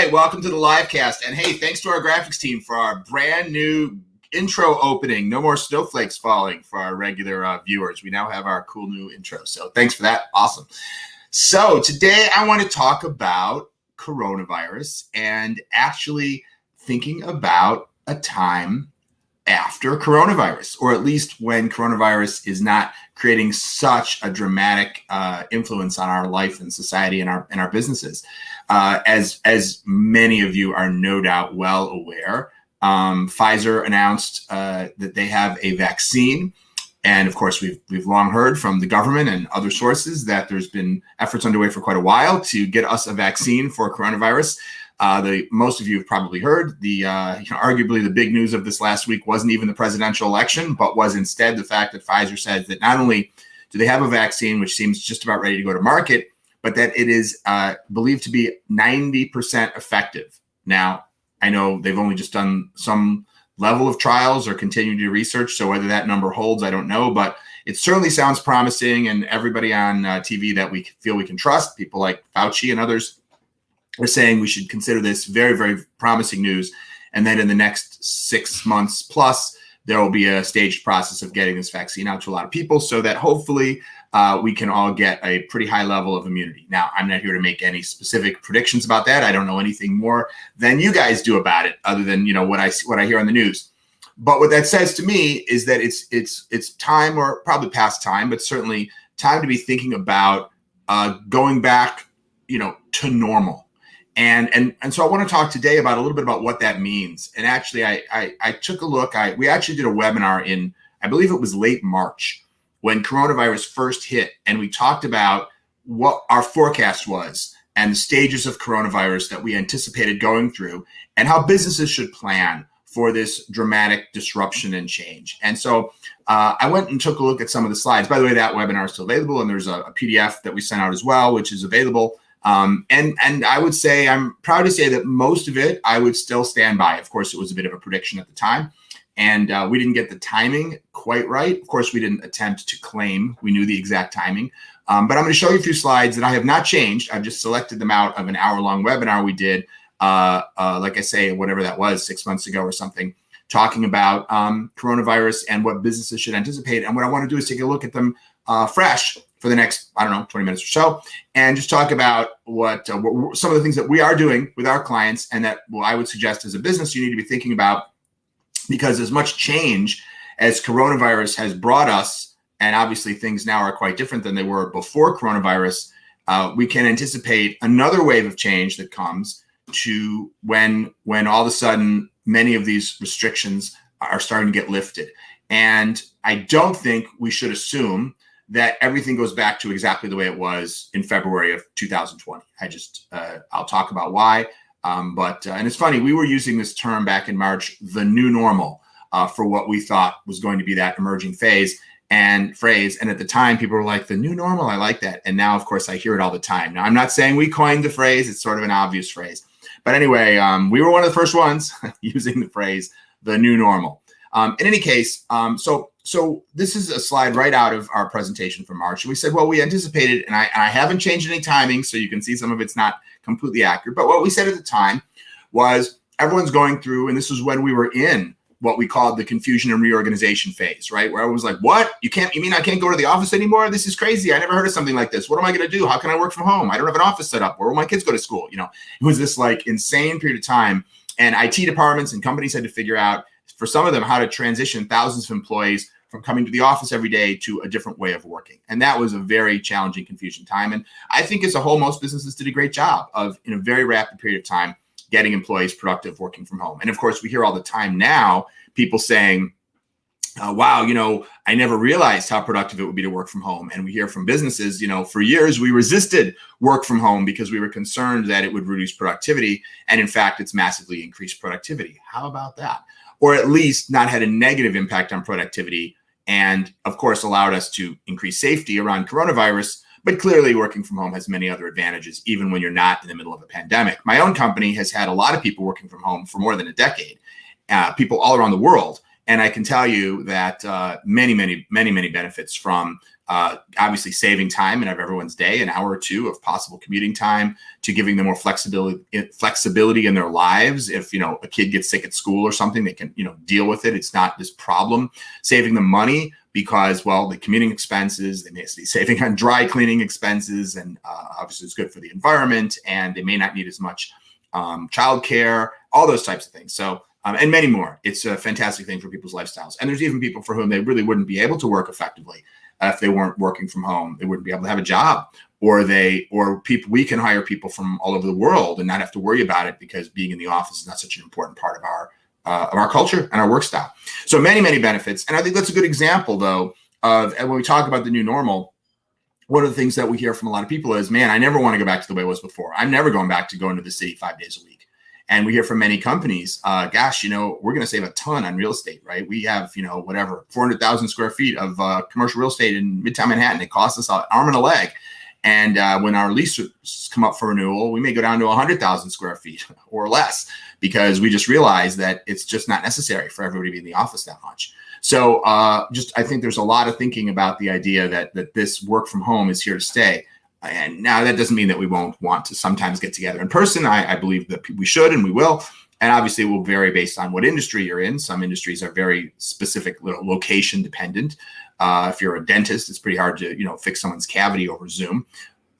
right, welcome to the live cast. And hey, thanks to our graphics team for our brand new intro opening. No more snowflakes falling for our regular viewers. We now have our cool new intro. So thanks for that. Awesome. So today I want to talk about coronavirus and actually thinking about a time after coronavirus, or at least when coronavirus is not creating such a dramatic influence on our life and society and our businesses. As many of you are no doubt well aware, Pfizer announced that they have a vaccine. And of course, we've long heard from the government and other sources that there's been efforts underway for quite a while to get us a vaccine for coronavirus. Most of you have probably heard arguably the big news of this last week wasn't even the presidential election, but was instead the fact that Pfizer said that not only do they have a vaccine, which seems just about ready to go to market, but that it is believed to be 90% effective. Now, I know they've only just done some level of trials or continue to do research, so whether that number holds, I don't know, but it certainly sounds promising, and everybody on TV that we feel we can trust, people like Fauci and others, are saying we should consider this very, very promising news, and then in the next 6 months plus, there will be a staged process of getting this vaccine out to a lot of people so that hopefully we can all get a pretty high level of immunity. Now, I'm not here to make any specific predictions about that. I don't know anything more than you guys do about it, other than what I hear on the news. But what that says to me is that it's time, or probably past time, but certainly time to be thinking about going back, to normal. And so I want to talk today about a little bit about what that means. And actually, I took a look. We actually did a webinar in, I believe it was late March, when coronavirus first hit, and we talked about what our forecast was and the stages of coronavirus that we anticipated going through, and how businesses should plan for this dramatic disruption and change. And so I went and took a look at some of the slides. By the way, that webinar is still available, and there's a PDF that we sent out as well, which is available. And I would say, I'm proud to say that most of it I would still stand by. Of course, it was a bit of a prediction at the time, and we didn't get the timing quite right. Of course, we didn't attempt to claim we knew the exact timing, but I'm going to show you a few slides that I have not changed. I've just selected them out of an hour-long webinar we did, like I say, whatever that was, 6 months ago or something, talking about coronavirus and what businesses should anticipate. And what I want to do is take a look at them fresh for the next, 20 minutes or so, and just talk about what some of the things that we are doing with our clients, and that I would suggest as a business you need to be thinking about, because as much change as coronavirus has brought us, and obviously things now are quite different than they were before coronavirus, we can anticipate another wave of change that comes to when all of a sudden many of these restrictions are starting to get lifted. And I don't think we should assume that everything goes back to exactly the way it was in February of 2020. I'll talk about why. And it's funny, we were using this term back in March, the new normal, for what we thought was going to be that emerging phase and phrase. And at the time, people were like, the new normal, I like that. And now, of course, I hear it all the time. Now, I'm not saying we coined the phrase. It's sort of an obvious phrase. But anyway, we were one of the first ones using the phrase, the new normal. In any case, so this is a slide right out of our presentation from March. And we said, well, we anticipated, and I haven't changed any timing, so you can see some of it's not completely accurate. But what we said at the time was everyone's going through, and this was when we were in what we called the confusion and reorganization phase, right? Where everyone was like, what? You mean I can't go to the office anymore? This is crazy. I never heard of something like this. What am I going to do? How can I work from home? I don't have an office set up. Where will my kids go to school? It was this like insane period of time. And IT departments and companies had to figure out, for some of them, how to transition thousands of employees from coming to the office every day to a different way of working. And that was a very challenging, confusing time. And I think as a whole, most businesses did a great job of, in a very rapid period of time, getting employees productive working from home. And of course, we hear all the time now, people saying, wow, I never realized how productive it would be to work from home. And we hear from businesses, for years, we resisted work from home because we were concerned that it would reduce productivity. And in fact, it's massively increased productivity. How about that? Or at least not had a negative impact on productivity, and of course allowed us to increase safety around coronavirus. But clearly working from home has many other advantages, even when you're not in the middle of a pandemic. My own company has had a lot of people working from home for more than a decade, people all around the world. And I can tell you that many benefits from obviously saving time in everyone's day, an hour or two of possible commuting time, to giving them more flexibility in their lives. If, a kid gets sick at school or something, they can, deal with it. It's not this problem. Saving them money because, well, the commuting expenses, they may be saving on dry cleaning expenses, and obviously it's good for the environment, and they may not need as much childcare, all those types of things. So, and many more. It's a fantastic thing for people's lifestyles. And there's even people for whom they really wouldn't be able to work effectively if they weren't working from home. They wouldn't be able to have a job, or people. We can hire people from all over the world and not have to worry about it, because being in the office is not such an important part of our culture and our work style. So many benefits. And I think that's a good example, though, of, and when we talk about the new normal, one of the things that we hear from a lot of people is, man, I never want to go back to the way it was before. I'm never going back to going to the city 5 days a week. And we hear from many companies, gosh, we're going to save a ton on real estate, right? We have, 400,000 square feet of commercial real estate in Midtown Manhattan. It costs us an arm and a leg. And when our leases come up for renewal, we may go down to 100,000 square feet or less, because we just realize that it's just not necessary for everybody to be in the office that much. So I think there's a lot of thinking about the idea that this work from home is here to stay. And now that doesn't mean that we won't want to sometimes get together in person. I believe that we should, and we will. And obviously it will vary based on what industry you're in. Some industries are very specific, location dependent. If you're a dentist, it's pretty hard to, fix someone's cavity over Zoom.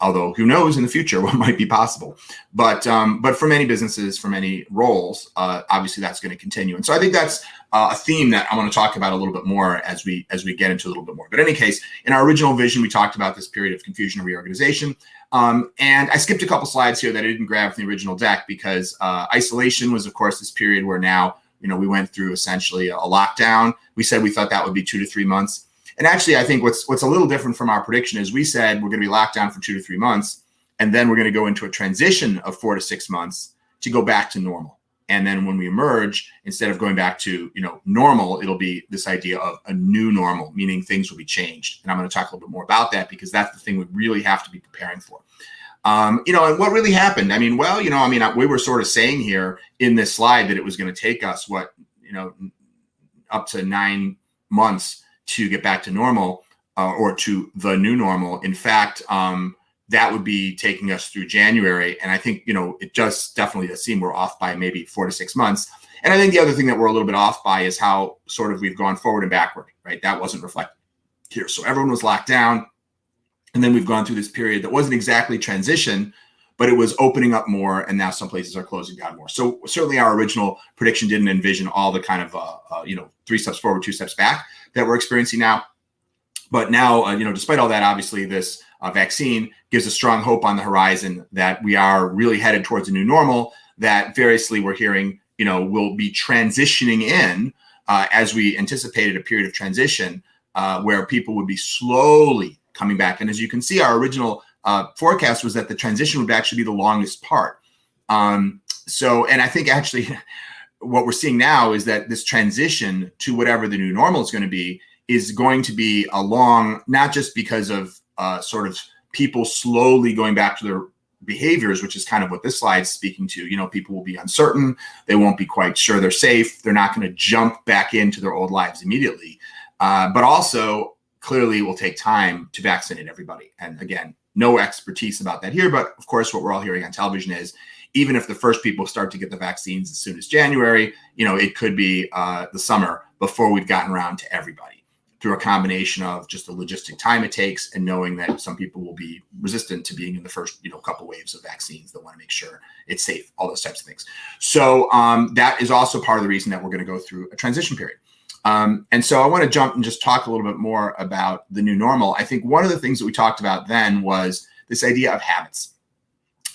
Although who knows in the future what might be possible. But for many businesses, for many roles, obviously that's going to continue. And so I think that's a theme that I want to talk about a little bit more as we get into a little bit more. But in any case, in our original vision, we talked about this period of confusion and reorganization. And I skipped a couple slides here that I didn't grab from the original deck, because isolation was, of course, this period where now, we went through essentially a lockdown. We said we thought that would be 2 to 3 months. And actually, I think what's a little different from our prediction is we said we're going to be locked down for 2 to 3 months, and then we're going to go into a transition of 4 to 6 months to go back to normal. And then when we emerge, instead of going back to normal, it'll be this idea of a new normal, meaning things will be changed. And I'm going to talk a little bit more about that, because that's the thing we really have to be preparing for. And what really happened? We were sort of saying here in this slide that it was going to take us up to 9 months to get back to normal, or to the new normal. In fact, that would be taking us through January. And I think, it just definitely does seem we're off by maybe 4 to 6 months. And I think the other thing that we're a little bit off by is how sort of we've gone forward and backward, right? That wasn't reflected here. So everyone was locked down. And then we've gone through this period that wasn't exactly transition, but it was opening up more. And now some places are closing down more. So certainly our original prediction didn't envision all the kind of, 3 steps forward, 2 steps back that we're experiencing now. But now, despite all that, obviously this vaccine gives a strong hope on the horizon that we are really headed towards a new normal that variously we're hearing, will be transitioning in as we anticipated a period of transition where people would be slowly coming back. And as you can see, our original forecast was that the transition would actually be the longest part. And I think actually what we're seeing now is that this transition to whatever the new normal is going to be a long, not just because of sort of people slowly going back to their behaviors, which is kind of what this slide is speaking to. People will be uncertain. They won't be quite sure they're safe. They're not going to jump back into their old lives immediately. But also, clearly, it will take time to vaccinate everybody. And again, no expertise about that here. But of course, what we're all hearing on television is, even if the first people start to get the vaccines as soon as January, it could be the summer before we've gotten around to everybody, through a combination of just the logistic time it takes and knowing that some people will be resistant to being in the first, couple waves of vaccines that want to make sure it's safe, all those types of things. So that is also part of the reason that we're going to go through a transition period. And so I want to jump and just talk a little bit more about the new normal. I think one of the things that we talked about then was this idea of habits.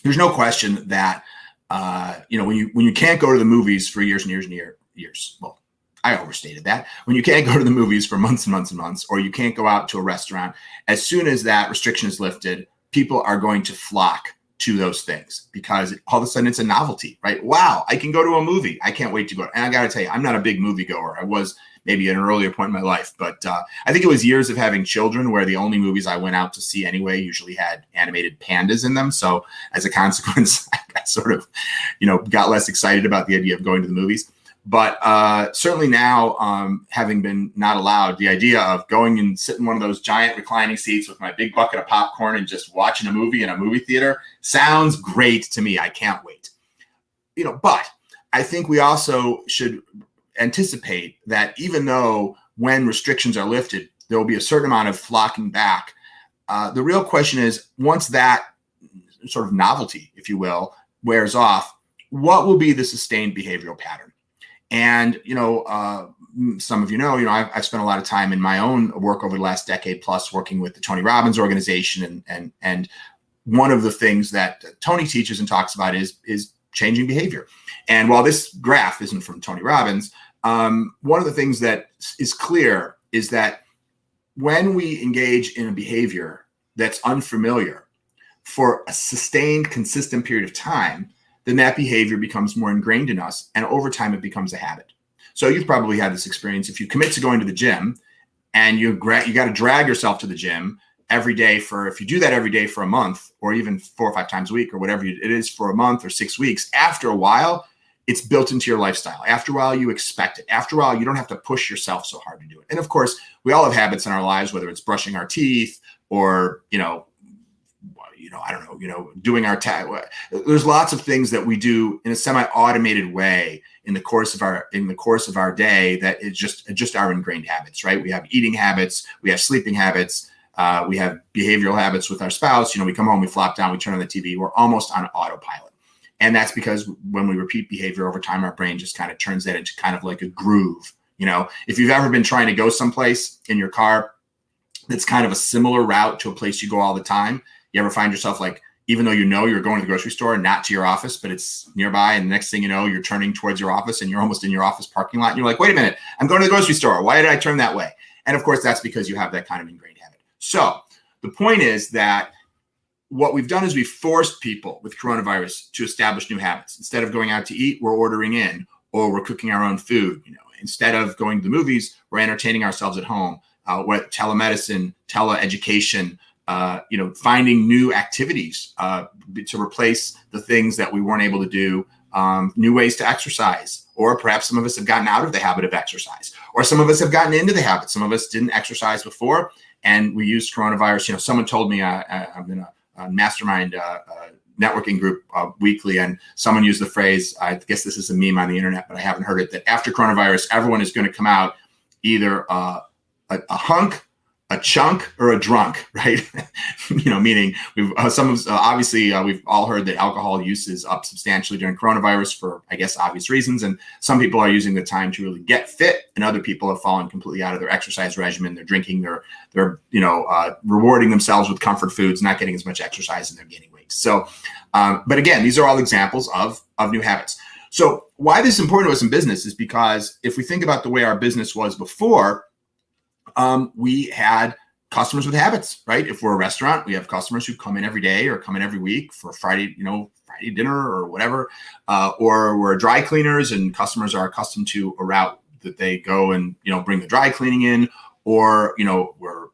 There's no question that, when you can't go to the movies for years and years and years, well, I overstated that. When you can't go to the movies for months and months and months, or you can't go out to a restaurant, as soon as that restriction is lifted, people are going to flock to those things because all of a sudden it's a novelty, right? Wow, I can go to a movie. I can't wait to go. And I got to tell you, I'm not a big movie goer. I was maybe at an earlier point in my life, but I think it was years of having children where the only movies I went out to see anyway usually had animated pandas in them. So as a consequence, I got sort of, got less excited about the idea of going to the movies. But certainly now, having been not allowed, the idea of going and sitting in one of those giant reclining seats with my big bucket of popcorn and just watching a movie in a movie theater sounds great to me. I can't wait. But I think we also should anticipate that even though when restrictions are lifted, there will be a certain amount of flocking back. The real question is, once that sort of novelty, if you will, wears off, what will be the sustained behavioral pattern? And, some of I've spent a lot of time in my own work over the last decade plus working with the Tony Robbins organization. And one of the things that Tony teaches and talks about is changing behavior. And while this graph isn't from Tony Robbins, one of the things that is clear is that when we engage in a behavior that's unfamiliar for a sustained, consistent period of time, then that behavior becomes more ingrained in us. And over time, it becomes a habit. So you've probably had this experience. If you commit to going to the gym and you got to drag yourself to the gym every day if you do that every day for a month, or even 4 or 5 times a week, or whatever it is for a month or 6 weeks, after a while, it's built into your lifestyle. After a while, you expect it. After a while, you don't have to push yourself so hard to do it. And of course, we all have habits in our lives, whether it's brushing our teeth or, doing our there's lots of things that we do in a semi-automated way in the course of our day that is just our ingrained habits, right? We have eating habits, we have sleeping habits, we have behavioral habits with our spouse. We come home, we flop down, we turn on the TV, we're almost on autopilot. And that's because when we repeat behavior over time, our brain just kind of turns that into kind of like a groove. If you've ever been trying to go someplace in your car that's kind of a similar route to a place you go all the time, you ever find yourself like, even though you're going to the grocery store, not to your office, but it's nearby, and the next thing you know, you're turning towards your office and you're almost in your office parking lot, and you're like, wait a minute, I'm going to the grocery store. Why did I turn that way? And of course, that's because you have that kind of ingrained habit. So the point is that what we've done is we've forced people with coronavirus to establish new habits. Instead of going out to eat, we're ordering in, or we're cooking our own food. Instead of going to the movies, we're entertaining ourselves at home. What telemedicine, teleeducation, finding new activities to replace the things that we weren't able to do, new ways to exercise, or perhaps some of us have gotten out of the habit of exercise, or some of us have gotten into the habit. Some of us didn't exercise before, and we used coronavirus. Someone told me I'm in a mastermind networking group weekly, and someone used the phrase, I guess this is a meme on the internet, but I haven't heard it, that after coronavirus, everyone is going to come out either a hunk, a chunk, or a drunk, right? Meaning we've we've all heard that alcohol use is up substantially during coronavirus for, I guess, obvious reasons. And some people are using the time to really get fit, and other people have fallen completely out of their exercise regimen. They're drinking, they're rewarding themselves with comfort foods, not getting as much exercise, and they're gaining weight. So, but again, these are all examples of new habits. So why this is important to us in business is because if we think about the way our business was before, we had customers with habits, right? If we're a restaurant, we have customers who come in every day or come in every week for Friday dinner or whatever, or we're dry cleaners and customers are accustomed to a route that they go and, bring the dry cleaning in, or, we're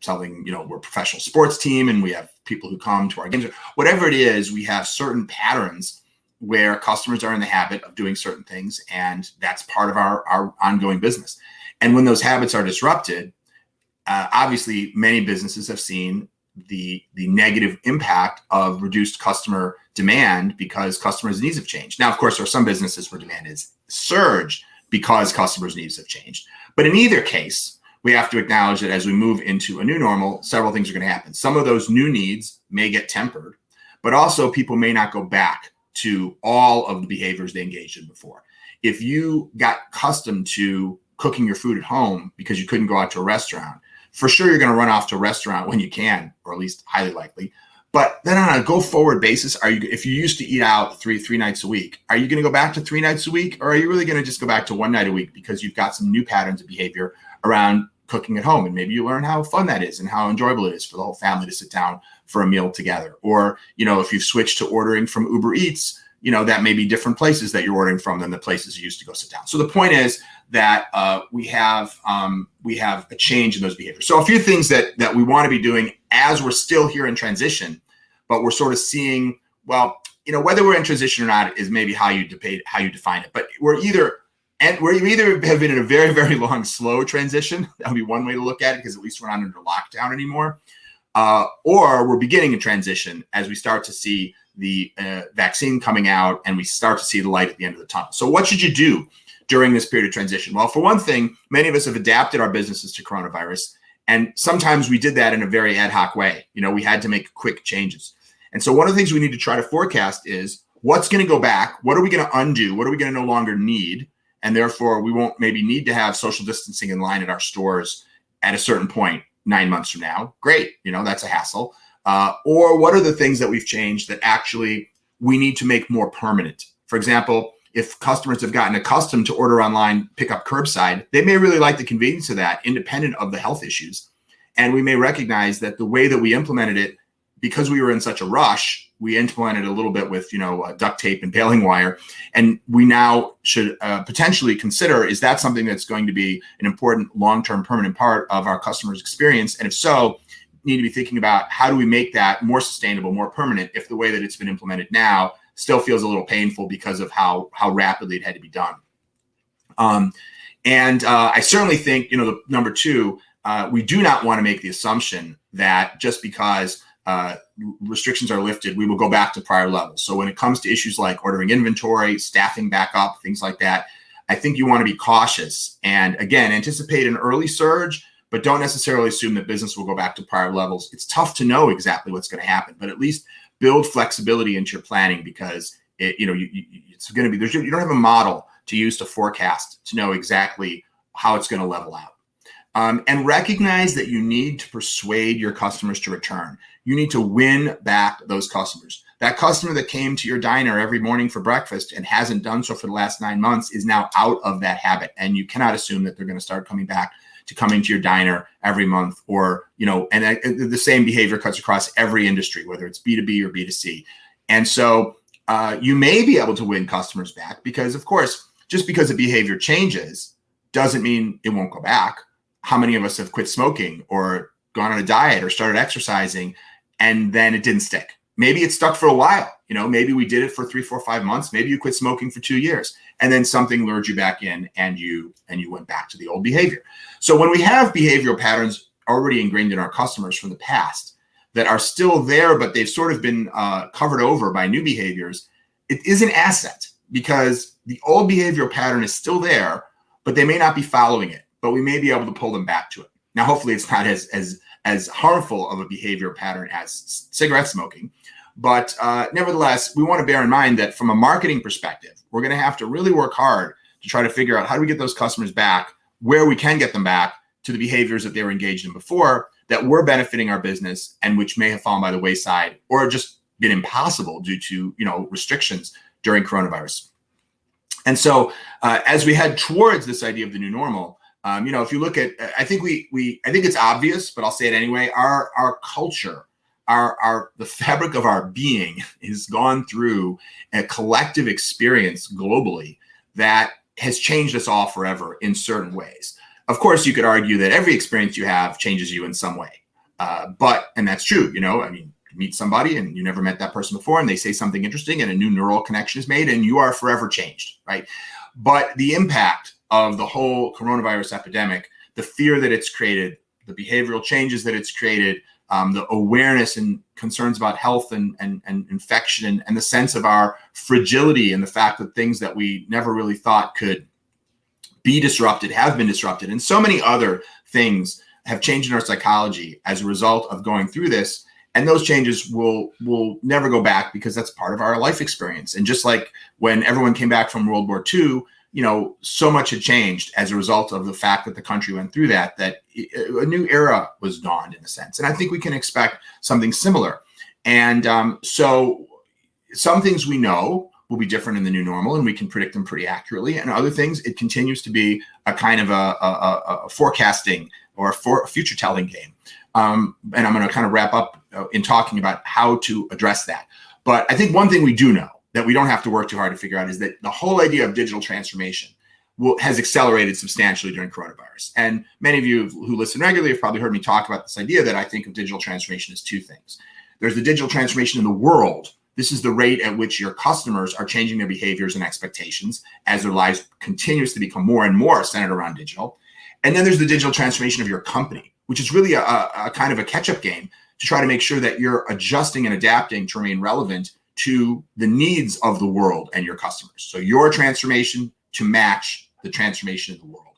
selling, we're a professional sports team and we have people who come to our games. Whatever it is, we have certain patterns where customers are in the habit of doing certain things, and that's part of our ongoing business. And when those habits are disrupted, obviously many businesses have seen the negative impact of reduced customer demand because customers' needs have changed. Now, of course, there are some businesses where demand has surged because customers' needs have changed. But in either case, we have to acknowledge that as we move into a new normal, several things are going to happen. Some of those new needs may get tempered, but also people may not go back to all of the behaviors they engaged in before. If you got accustomed to cooking your food at home because you couldn't go out to a restaurant, for sure you're going to run off to a restaurant when you can, or at least highly likely. But then on a go forward basis, if you used to eat out three nights a week, are you going to go back to 3 nights a week, or are you really going to just go back to 1 night a week because you've got some new patterns of behavior around cooking at home, and maybe you learn how fun that is and how enjoyable it is for the whole family to sit down for a meal together? Or, if you've switched to ordering from Uber Eats, that may be different places that you're ordering from than the places you used to go sit down. So the point is that we have a change in those behaviors. So a few things that we want to be doing as we're still here in transition, but we're sort of seeing, whether we're in transition or not is maybe how you define it. But we're either And we either have been in a very, very long, slow transition. That would be one way to look at it, because at least we're not under lockdown anymore. Or we're beginning a transition as we start to see the vaccine coming out and we start to see the light at the end of the tunnel. So what should you do during this period of transition? Well, for one thing, many of us have adapted our businesses to coronavirus. And sometimes we did that in a very ad hoc way. We had to make quick changes. And so one of the things we need to try to forecast is what's going to go back? What are we going to undo? What are we going to no longer need? And therefore, we won't maybe need to have social distancing in line at our stores at a certain point 9 months from now. Great. That's a hassle. Or what are the things that we've changed that actually we need to make more permanent? For example, if customers have gotten accustomed to order online, pick up curbside, they may really like the convenience of that, independent of the health issues. And we may recognize that the way that we implemented it, because we were in such a rush, we implemented a little bit with, duct tape and baling wire. And we now should potentially consider, is that something that's going to be an important long-term permanent part of our customers' experience? And if so, need to be thinking about how do we make that more sustainable, more permanent, if the way that it's been implemented now still feels a little painful because of how rapidly it had to be done. I certainly think, the number two, we do not want to make the assumption that just because restrictions are lifted, we will go back to prior levels. So when it comes to issues like ordering inventory, staffing back up, things like that, I think you want to be cautious and, again, anticipate an early surge, but don't necessarily assume that business will go back to prior levels. It's tough to know exactly what's going to happen, but at least build flexibility into your planning, because it's going to be, you don't have a model to use to forecast to know exactly how it's going to level out. And recognize that you need to persuade your customers to return. You need to win back those customers. That customer that came to your diner every morning for breakfast and hasn't done so for the last 9 months is now out of that habit. And you cannot assume that they're going to start coming back to coming to your diner every month, or, and the same behavior cuts across every industry, whether it's B2B or B2C. And so you may be able to win customers back because, of course, just because the behavior changes doesn't mean it won't go back. How many of us have quit smoking or gone on a diet or started exercising and then it didn't stick? Maybe it stuck for a while. Maybe we did it for 3, 4, 5 months. Maybe you quit smoking for 2 years and then something lured you back in and you went back to the old behavior. So when we have behavioral patterns already ingrained in our customers from the past that are still there, but they've sort of been covered over by new behaviors, it is an asset because the old behavioral pattern is still there, but they may not be following it, but we may be able to pull them back to it. Now, hopefully it's not as harmful of a behavioral pattern as cigarette smoking. But nevertheless, we want to bear in mind that from a marketing perspective, we're going to have to really work hard to try to figure out how do we get those customers back, where we can get them back to the behaviors that they were engaged in before that were benefiting our business and which may have fallen by the wayside or just been impossible due to restrictions during coronavirus. And so as we head towards this idea of the new normal, if you look at, I think I think it's obvious, but I'll say it anyway. Our culture, the fabric of our being has gone through a collective experience globally that has changed us all forever in certain ways. Of course, you could argue that every experience you have changes you in some way. And that's true. You meet somebody and you never met that person before and they say something interesting and a new neural connection is made and you are forever changed, right? But the impact of the whole coronavirus epidemic, the fear that it's created, the behavioral changes that it's created, the awareness and concerns about health and infection and the sense of our fragility and the fact that things that we never really thought could be disrupted have been disrupted. And so many other things have changed in our psychology as a result of going through this. And those changes will never go back because that's part of our life experience. And just like when everyone came back from World War II, so much had changed as a result of the fact that the country went through that a new era was dawned in a sense. And I think we can expect something similar. And so some things we know will be different in the new normal and we can predict them pretty accurately. And other things, it continues to be a kind of a forecasting or a future telling game. And I'm going to kind of wrap up in talking about how to address that. But I think one thing we do know that we don't have to work too hard to figure out is that the whole idea of digital transformation has accelerated substantially during coronavirus. And many of you who listen regularly have probably heard me talk about this idea that I think of digital transformation as two things. There's the digital transformation in the world This is the rate at which your customers are changing their behaviors and expectations as their lives continues to become more and more centered around digital. And then there's the digital transformation of your company, which is really a kind of a catch-up game to try to make sure that you're adjusting and adapting to remain relevant to the needs of the world and your customers. So your transformation to match the transformation of the world.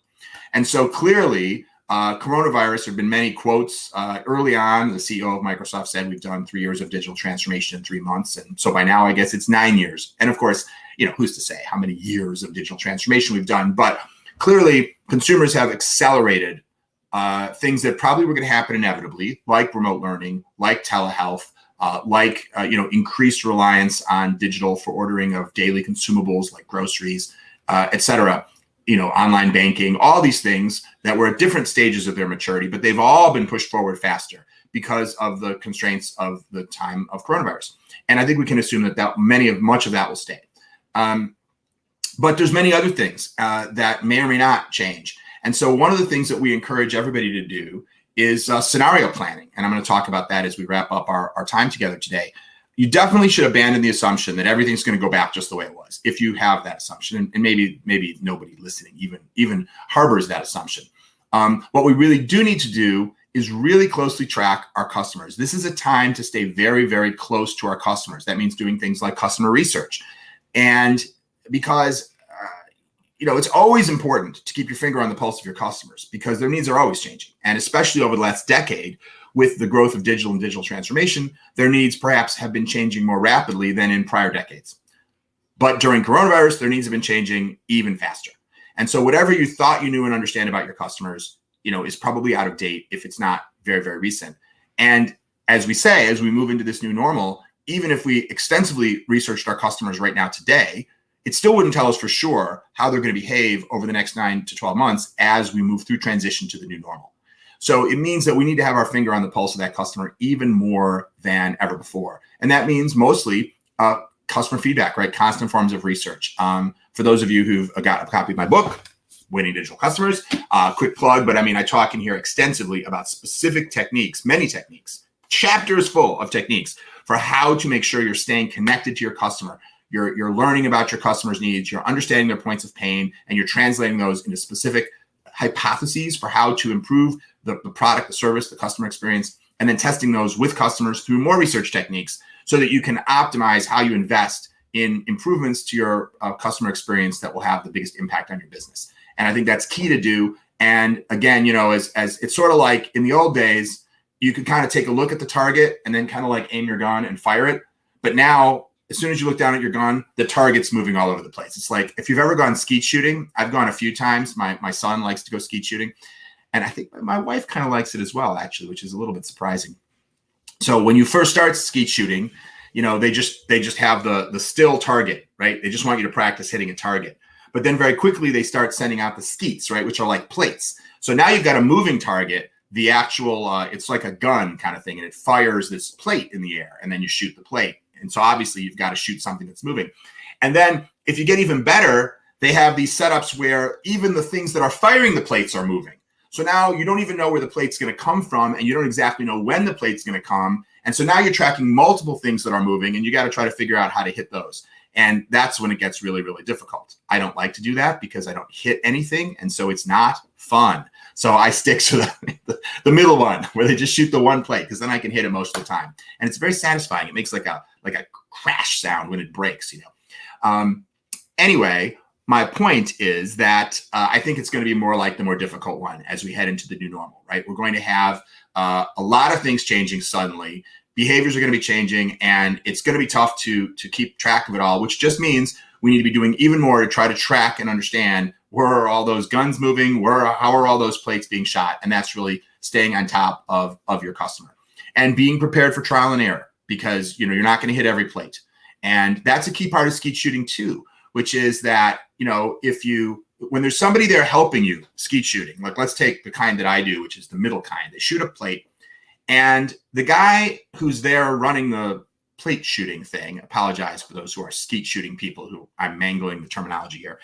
And so clearly, coronavirus, there have been many quotes. Early on, the CEO of Microsoft said, we've done 3 years of digital transformation in 3 months. And so by now, I guess it's 9 years. And of course, who's to say how many years of digital transformation we've done? But clearly, consumers have accelerated things that probably were going to happen inevitably, like remote learning, like telehealth, increased reliance on digital for ordering of daily consumables like groceries, et cetera. Online banking, all these things that were at different stages of their maturity, but they've all been pushed forward faster because of the constraints of the time of coronavirus. And I think we can assume that much of that will stay. But there's many other things that may or may not change. And so one of the things that we encourage everybody to do is scenario planning. And I'm going to talk about that as we wrap up our time together today. You definitely should abandon the assumption that everything's going to go back just the way it was, if you have that assumption. And maybe nobody listening even harbors that assumption. What we really do need to do is really closely track our customers. This is a time to stay very, very close to our customers. That means doing things like customer research. And because it's always important to keep your finger on the pulse of your customers because their needs are always changing. And especially over the last decade, with the growth of digital and digital transformation, their needs perhaps have been changing more rapidly than in prior decades. But during coronavirus, their needs have been changing even faster. And so whatever you thought you knew and understand about your customers, is probably out of date if it's not very, very recent. And as we move into this new normal, even if we extensively researched our customers right now today, it still wouldn't tell us for sure how they're going to behave over the next 9 to 12 months as we move through transition to the new normal. So it means that we need to have our finger on the pulse of that customer even more than ever before. And that means mostly customer feedback, right? Constant forms of research. For those of you who've got a copy of my book, Winning Digital Customers, quick plug, but I talk in here extensively about specific techniques, many techniques, chapters full of techniques for how to make sure you're staying connected to your customer. You're learning about your customer's needs, you're understanding their points of pain, and you're translating those into specific hypotheses for how to improve the product, the service, the customer experience, and then testing those with customers through more research techniques so that you can optimize how you invest in improvements to your customer experience that will have the biggest impact on your business. And I think that's key to do. And again, as it's sort of like in the old days, you could kind of take a look at the target and then kind of like aim your gun and fire it. But now, as soon as you look down at your gun, the target's moving all over the place. It's like if you've ever gone skeet shooting, I've gone a few times. My son likes to go skeet shooting. And I think my wife kind of likes it as well, actually, which is a little bit surprising. So when you first start skeet shooting, they just have the still target, right? They just want you to practice hitting a target. But then very quickly, they start sending out the skeets, right? Which are like plates. So now you've got a moving target, the actual, it's like a gun kind of thing. And it fires this plate in the air and then you shoot the plate. And so obviously you've got to shoot something that's moving. And then if you get even better, they have these setups where even the things that are firing the plates are moving. So now you don't even know where the plate's going to come from, and you don't exactly know when the plate's going to come. And so now you're tracking multiple things that are moving, and you got to try to figure out how to hit those. And that's when it gets really, really difficult. I don't like to do that because I don't hit anything, and so it's not fun. So I stick to the middle one where they just shoot the one plate because then I can hit it most of the time. And it's very satisfying. It makes like a crash sound when it breaks, Anyway, my point is that I think it's going to be more like the more difficult one as we head into the new normal, right? We're going to have a lot of things changing suddenly. Behaviors are going to be changing, and it's going to be tough to keep track of it all, which just means we need to be doing even more to try to track and understand where are all those guns moving, how are all those plates being shot, and that's really staying on top of your customer and being prepared for trial and error because you're not going to hit every plate, and that's a key part of skeet shooting too, which is that when there's somebody there helping you skeet shooting, like let's take the kind that I do, which is the middle kind. They shoot a plate, and the guy who's there running the plate shooting thing, apologize for those who are skeet shooting people who I'm mangling the terminology here.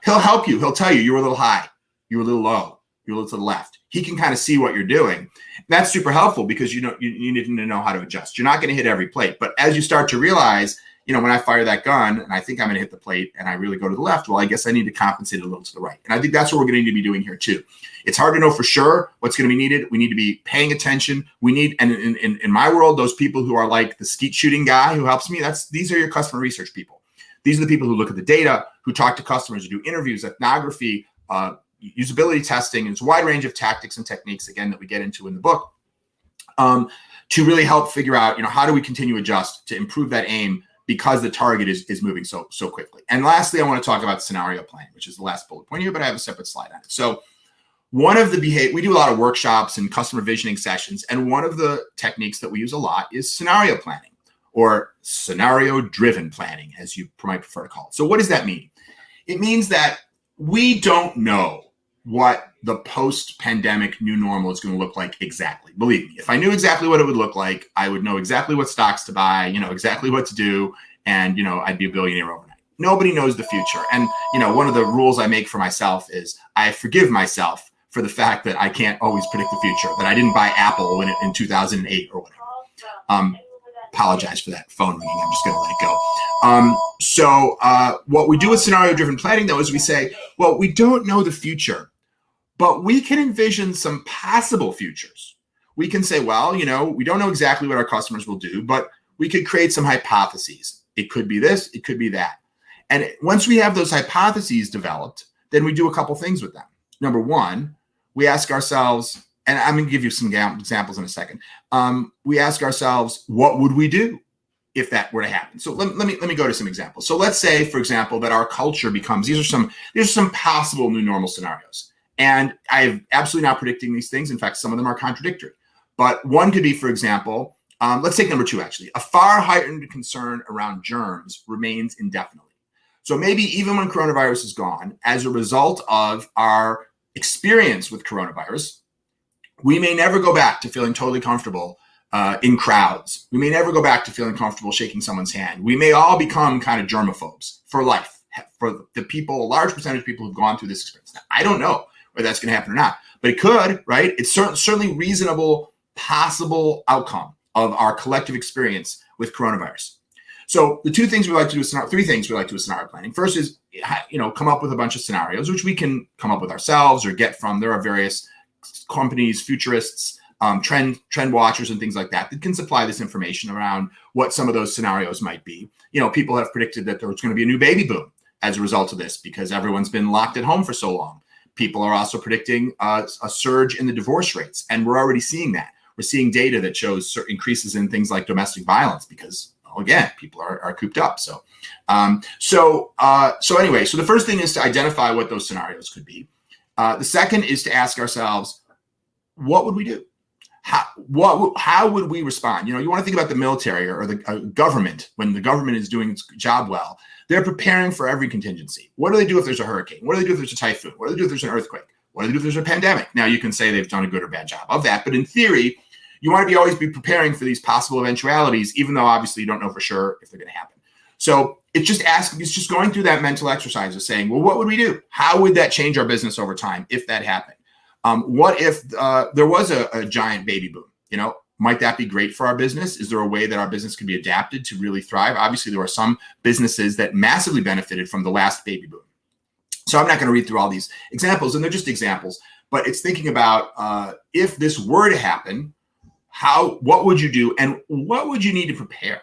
He'll help you. He'll tell you were a little high, you were a little low, you're a little to the left. he can kind of see what you're doing. And that's super helpful because you need to know how to adjust. You're not going to hit every plate, but as you start to realize, when I fire that gun and I think I'm going to hit the plate and I really go to the left, well, I guess I need to compensate a little to the right. And I think that's what we're going to need to be doing here too. It's hard to know for sure what's going to be needed. We need to be paying attention. We need, and in my world, those people who are like the skeet shooting guy who helps me, these are your customer research people. These are the people who look at the data, who talk to customers, who do interviews, ethnography, usability testing. There's a wide range of tactics and techniques, again, that we get into in the book, to really help figure out, how do we continue to adjust to improve that aim because the target is moving so quickly. And lastly, I want to talk about scenario planning, which is the last bullet point here, but I have a separate slide on it. So one of the we do a lot of workshops and customer visioning sessions, and one of the techniques that we use a lot is scenario planning, or scenario-driven planning, as you might prefer to call it. So what does that mean? It means that we don't know what the post-pandemic new normal is going to look like exactly. Believe me, if I knew exactly what it would look like, I would know exactly what stocks to buy, exactly what to do, and, I'd be a billionaire overnight. Nobody knows the future. And, one of the rules I make for myself is I forgive myself for the fact that I can't always predict the future, that I didn't buy Apple in 2008 or whatever. Apologize for that phone ringing. I'm just going to let it go. So what we do with scenario-driven planning, though, is we say, well, we don't know the future, but we can envision some possible futures. We can say, well, we don't know exactly what our customers will do, but we could create some hypotheses. It could be this, it could be that. And once we have those hypotheses developed, then we do a couple things with them. Number one, we ask ourselves, and I'm going to give you some examples in a second. We ask ourselves, what would we do if that were to happen? So let me go to some examples. So let's say, for example, that our culture becomes, these are some possible new normal scenarios. And I'm absolutely not predicting these things. In fact, some of them are contradictory. But one could be, for example, let's take number two, actually. A far heightened concern around germs remains indefinitely. So maybe even when coronavirus is gone, as a result of our experience with coronavirus, we may never go back to feeling totally comfortable in crowds. We may never go back to feeling comfortable shaking someone's hand. We may all become kind of germaphobes for life, for the people, a large percentage of people who've gone through this experience. Now, I don't know whether that's going to happen or not, but it could, right? It's certainly reasonable, possible outcome of our collective experience with coronavirus. So the three things we like to do with scenario planning. First is, come up with a bunch of scenarios, which we can come up with ourselves or get from, there are various companies, futurists, trend watchers and things like that can supply this information around what some of those scenarios might be. People have predicted that there's going to be a new baby boom as a result of this because everyone's been locked at home for so long. People are also predicting a surge in the divorce rates, and we're already seeing that. We're seeing data that shows increases in things like domestic violence because, again, people are cooped up. So anyway, so the first thing is to identify what those scenarios could be. The second is to ask ourselves, what would we do? How would we respond? You want to think about the military or the government. When the government is doing its job well, they're preparing for every contingency. What do they do if there's a hurricane? What do they do if there's a typhoon? What do they do if there's an earthquake? What do they do if there's a pandemic? Now, you can say they've done a good or bad job of that, but in theory, you want to always be preparing for these possible eventualities, even though obviously you don't know for sure if they're going to happen. So it's just going through that mental exercise of saying, well, what would we do? How would that change our business over time if that happened? What if there was a giant baby boom? Might that be great for our business? Is there a way that our business could be adapted to really thrive? Obviously, there are some businesses that massively benefited from the last baby boom. So I'm not going to read through all these examples, and they're just examples, but it's thinking about if this were to happen, what would you do, and what would you need to prepare?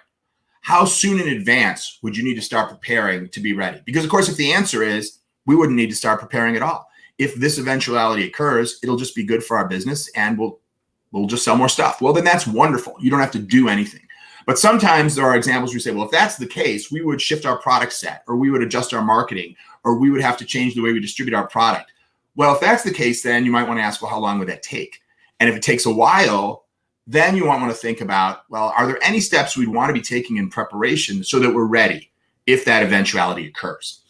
How soon in advance would you need to start preparing to be ready? Because, of course, if the answer is we wouldn't need to start preparing at all. If this eventuality occurs, it'll just be good for our business, and we'll just sell more stuff. Well, then that's wonderful. You don't have to do anything. But sometimes there are examples where you say, well, if that's the case, we would shift our product set, or we would adjust our marketing, or we would have to change the way we distribute our product. Well, if that's the case, then you might want to ask, well, how long would that take? And if it takes a while, then you might want to think about, well, are there any steps we'd want to be taking in preparation so that we're ready if that eventuality occurs?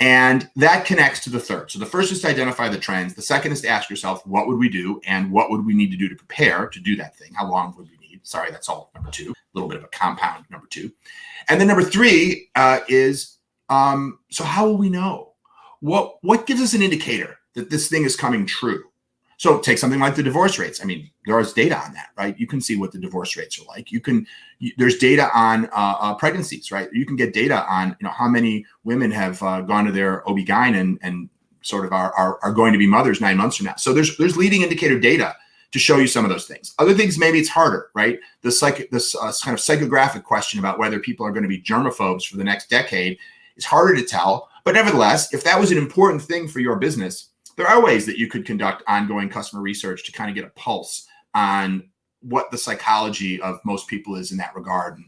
And that connects to the third. So the first is to identify the trends. The second is to ask yourself, what would we do and what would we need to do to prepare to do that thing? How long would we need? Sorry, that's all number two, a little bit of a compound number two. And then number three is, so how will we know? What gives us an indicator that this thing is coming true? So take something like the divorce rates. I mean, there is data on that, right? You can see what the divorce rates are like. There's data on pregnancies, right? You can get data on, how many women have gone to their OB-GYN and sort of are going to be mothers 9 months from now. So there's leading indicator data to show you some of those things. Other things, maybe it's harder, right? This kind of psychographic question about whether people are going to be germaphobes for the next decade is harder to tell. But nevertheless, if that was an important thing for your business, there are ways that you could conduct ongoing customer research to kind of get a pulse on what the psychology of most people is in that regard. And,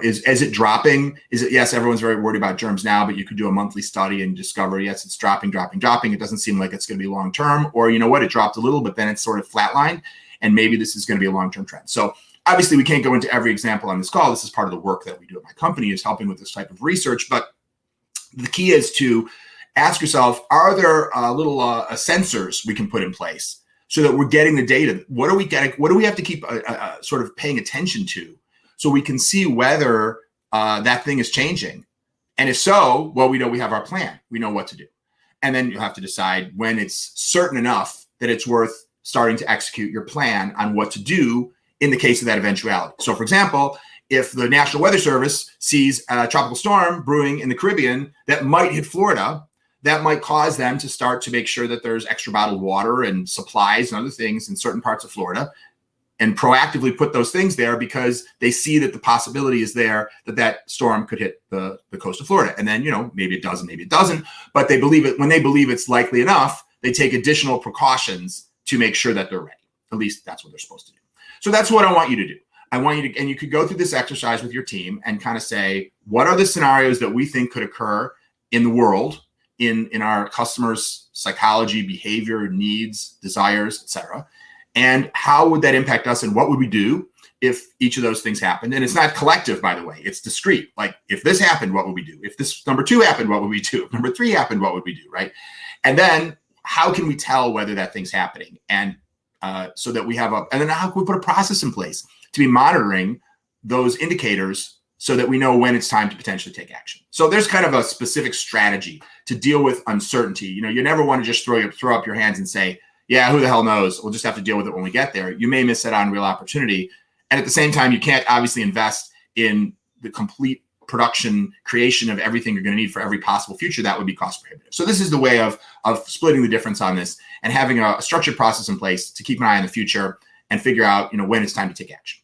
is it dropping? Is it, yes, everyone's very worried about germs now, but you could do a monthly study and discover, yes, it's dropping. It doesn't seem like it's going to be long-term, or you know what, it dropped a little, but then it's sort of flatlined, and maybe this is going to be a long-term trend. So obviously we can't go into every example on this call. This is part of the work that we do at my company, is helping with this type of research. But the key is to ask yourself, are there little sensors we can put in place so that we're getting the data? What are we getting? What do we have to keep sort of paying attention to so we can see whether that thing is changing? And if so, well, we know we have our plan. We know what to do. And then you have to decide when it's certain enough that it's worth starting to execute your plan on what to do in the case of that eventuality. So, for example, if the National Weather Service sees a tropical storm brewing in the Caribbean that might hit Florida, that might cause them to start to make sure that there's extra bottled water and supplies and other things in certain parts of Florida, and proactively put those things there because they see that the possibility is there that storm could hit the coast of Florida. And then, maybe it does, maybe it doesn't, but they believe it. When they believe it's likely enough, they take additional precautions to make sure that they're ready. At least that's what they're supposed to do. So that's what I want you to do. I want you to, and you could go through this exercise with your team and kind of say, what are the scenarios that we think could occur in the world, in our customers' psychology, behavior, needs, desires, etc. And how would that impact us, and what would we do if each of those things happened? And it's not collective, by the way, it's discrete. Like, if this happened, what would we do? If this number 2 happened, what would we do? If number 3 happened, what would we do, right? And then how can we tell whether that thing's happening? And so that we have and then how can we put a process in place to be monitoring those indicators so that we know when it's time to potentially take action. So there's kind of a specific strategy to deal with uncertainty. You never want to just throw up your hands and say, yeah, who the hell knows? We'll just have to deal with it when we get there. You may miss out on real opportunity. And at the same time, you can't obviously invest in the complete production creation of everything you're going to need for every possible future. That would be cost prohibitive. So this is the way of splitting the difference on this and having a structured process in place to keep an eye on the future and figure out, when it's time to take action.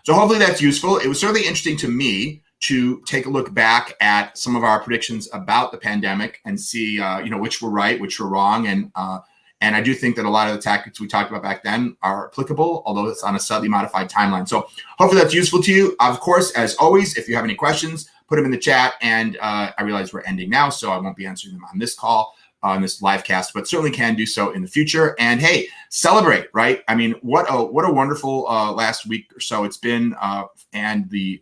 So hopefully that's useful. It was certainly interesting to me to take a look back at some of our predictions about the pandemic and see, which were right, which were wrong. And I do think that a lot of the tactics we talked about back then are applicable, although it's on a slightly modified timeline. So hopefully that's useful to you. Of course, as always, if you have any questions, put them in the chat. And I realize we're ending now, so I won't be answering them on this call, on this live cast, but certainly can do so in the future. And hey, celebrate, right? I mean, what a wonderful last week or so it's been, and the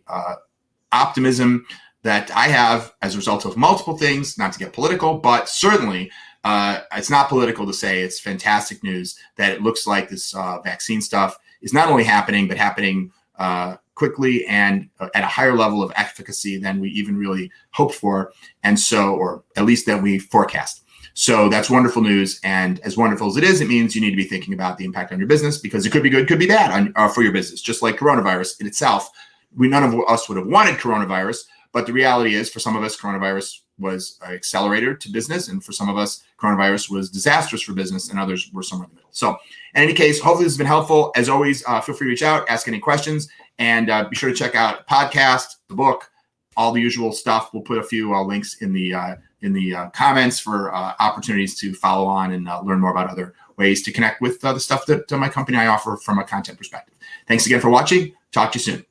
optimism that I have as a result of multiple things, not to get political, but certainly it's not political to say it's fantastic news that it looks like this vaccine stuff is not only happening, but happening quickly and at a higher level of efficacy than we even really hoped for. And so, or at least that we forecast. So that's wonderful news. And as wonderful as it is, it means you need to be thinking about the impact on your business, because it could be good, could be bad for your business, just like coronavirus in itself. None of us would have wanted coronavirus, but the reality is for some of us, coronavirus was an accelerator to business. And for some of us, coronavirus was disastrous for business, and others were somewhere in the middle. So in any case, hopefully this has been helpful. As always, feel free to reach out, ask any questions, and be sure to check out the podcast, the book, all the usual stuff. We'll put a few links in the comments for opportunities to follow on and learn more about other ways to connect with the stuff that my company I offer from a content perspective. Thanks again for watching. Talk to you soon.